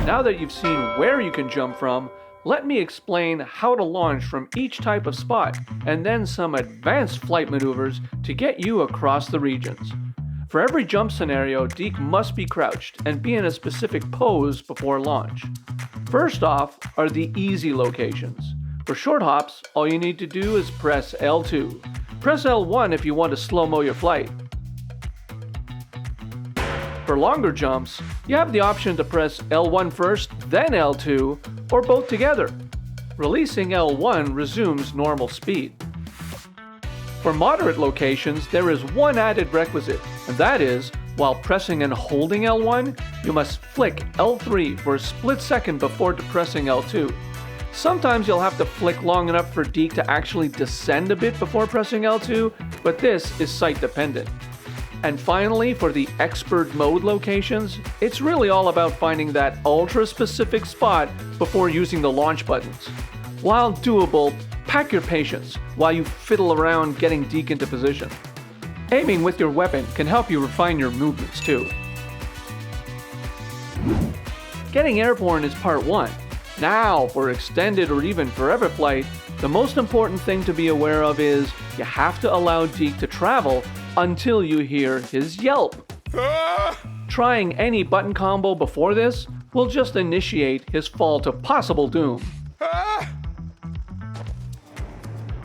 Now that you've seen where you can jump from, let me explain how to launch from each type of spot, and then some advanced flight maneuvers to get you across the regions. For every jump scenario, Deke must be crouched and be in a specific pose before launch. First off are the easy locations. For short hops, all you need to do is press L2. Press L1 if you want to slow-mo your flight. For longer jumps, you have the option to press L1 first, then L2, or both together. Releasing L1 resumes normal speed. For moderate locations, there is one added requisite, and that is, while pressing and holding L1, you must flick L3 for a split second before depressing L2. Sometimes you'll have to flick long enough for Deke to actually descend a bit before pressing L2, but this is site dependent. And finally, for the expert mode locations, it's really all about finding that ultra-specific spot before using the launch buttons. While doable, pack your patience while you fiddle around getting Deke into position. Aiming with your weapon can help you refine your movements too. Getting airborne is part 1. Now, for extended or even forever flight, the most important thing to be aware of is you have to allow Deke to travel until you hear his yelp. Trying any button combo before this will just initiate his fall to possible doom.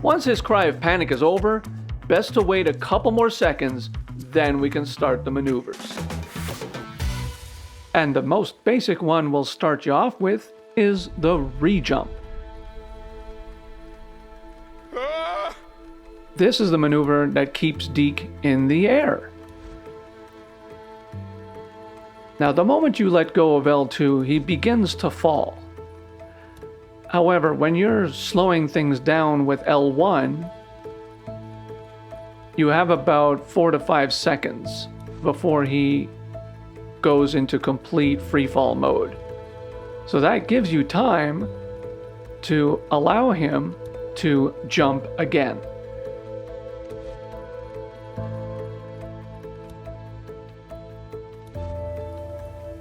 Once his cry of panic is over, best to wait a couple more seconds, then we can start the maneuvers. And the most basic one we'll start you off with is the re-jump. This is the maneuver that keeps Deke in the air. Now, the moment you let go of L2, he begins to fall. However, when you're slowing things down with L1, you have about 4 to 5 seconds before he goes into complete freefall mode. So that gives you time to allow him to jump again.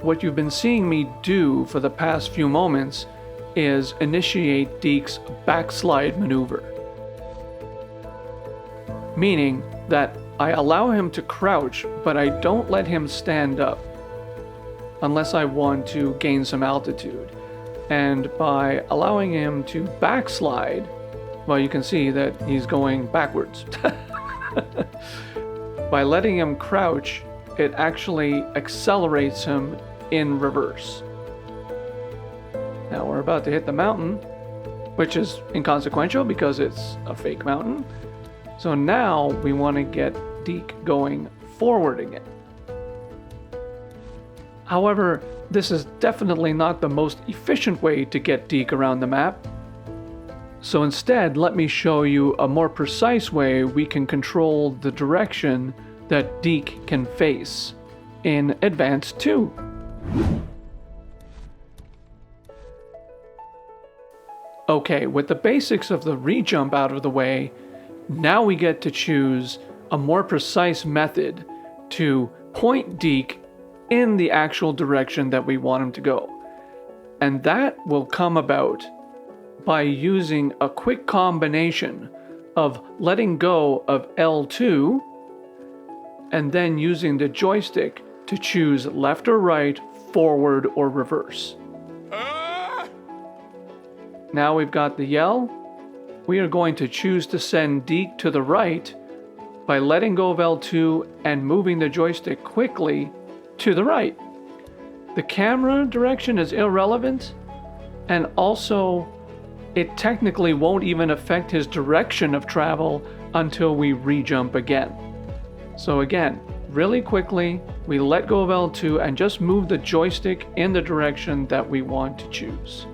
What you've been seeing me do for the past few moments is initiate Deke's backslide maneuver. Meaning that I allow him to crouch, but I don't let him stand up unless I want to gain some altitude. And by allowing him to backslide, well, you can see that he's going backwards. By letting him crouch, it actually accelerates him in reverse. Now we're about to hit the mountain, which is inconsequential because it's a fake mountain. So now we want to get Deke going forward again. However, this is definitely not the most efficient way to get Deke around the map. So instead, let me show you a more precise way we can control the direction that Deke can face in Advanced 2. Okay, with the basics of the re-jump out of the way, now we get to choose a more precise method to point Deke in the actual direction that we want him to go. And that will come about by using a quick combination of letting go of L2 and then using the joystick to choose left or right, forward or reverse. Now we've got the yell. We are going to choose to send Deke to the right by letting go of L2 and moving the joystick quickly to the right. The camera direction is irrelevant, and also it technically won't even affect his direction of travel until we re-jump again. So again, really quickly, we let go of L2 and just move the joystick in the direction that we want to choose.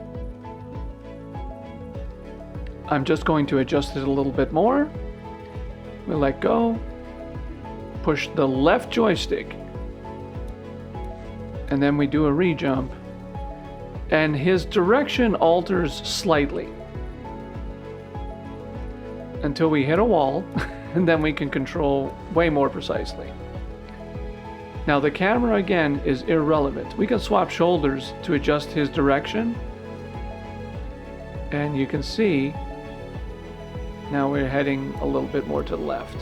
I'm just going to adjust it a little bit more. We let go, push the left joystick, and then we do a re-jump, and his direction alters slightly until we hit a wall, and then we can control way more precisely. Now the camera again is irrelevant. We can swap shoulders to adjust his direction. And you can see now we're heading a little bit more to the left.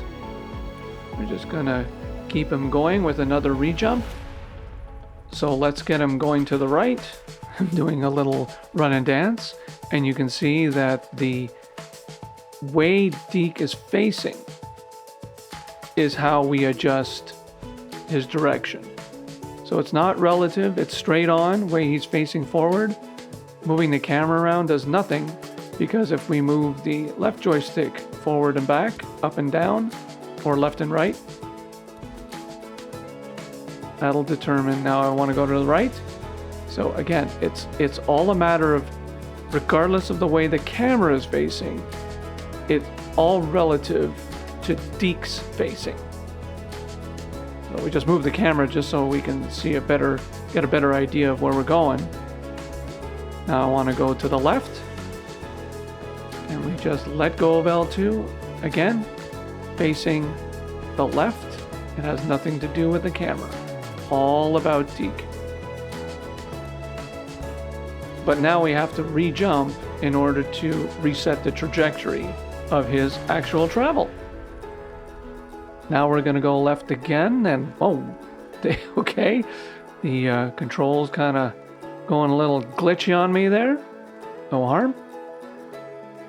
We're just gonna keep him going with another re-jump. So let's get him going to the right. I'm doing a little run and dance. And you can see that the way Deke is facing is how we adjust his direction. So it's not relative, it's straight on, way he's facing forward. Moving the camera around does nothing, because if we move the left joystick forward and back, up and down, or left and right, that'll determine now I want to go to the right. So again, it's all a matter of, regardless of the way the camera is facing, it's all relative to Deke's facing. So we just move the camera just so we can see get a better idea of where we're going. Now I want to go to the left, and we just let go of L2, again, facing the left. It has nothing to do with the camera, all about Deke. But now we have to re-jump in order to reset the trajectory of his actual travel. Now we're going to go left again, and okay, the controls kind of going a little glitchy on me there. No harm.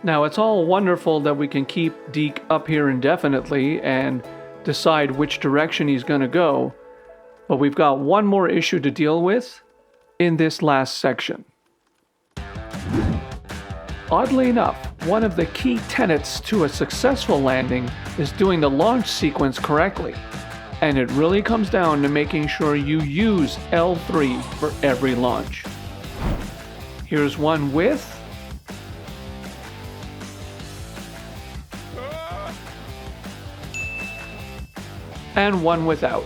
Now it's all wonderful that we can keep Deke up here indefinitely and decide which direction he's going to go, but we've got one more issue to deal with in this last section. Oddly enough, one of the key tenets to a successful landing is doing the launch sequence correctly, and it really comes down to making sure you use L3 for every launch. Here's one with, and one without.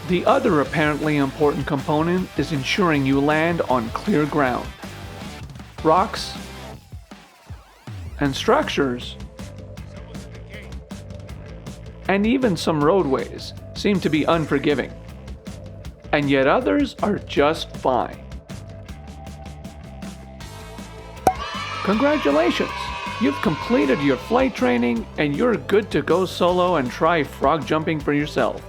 The other apparently important component is ensuring you land on clear ground. Rocks and structures, and even some roadways seem to be unforgiving, and yet others are just fine. Congratulations! You've completed your flight training and you're good to go solo and try frog jumping for yourself.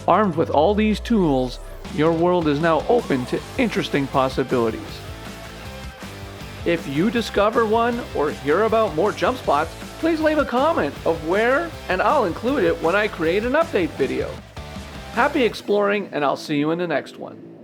Armed with all these tools, your world is now open to interesting possibilities. If you discover one or hear about more jump spots, please leave a comment of where, and I'll include it when I create an update video. Happy exploring, and I'll see you in the next one.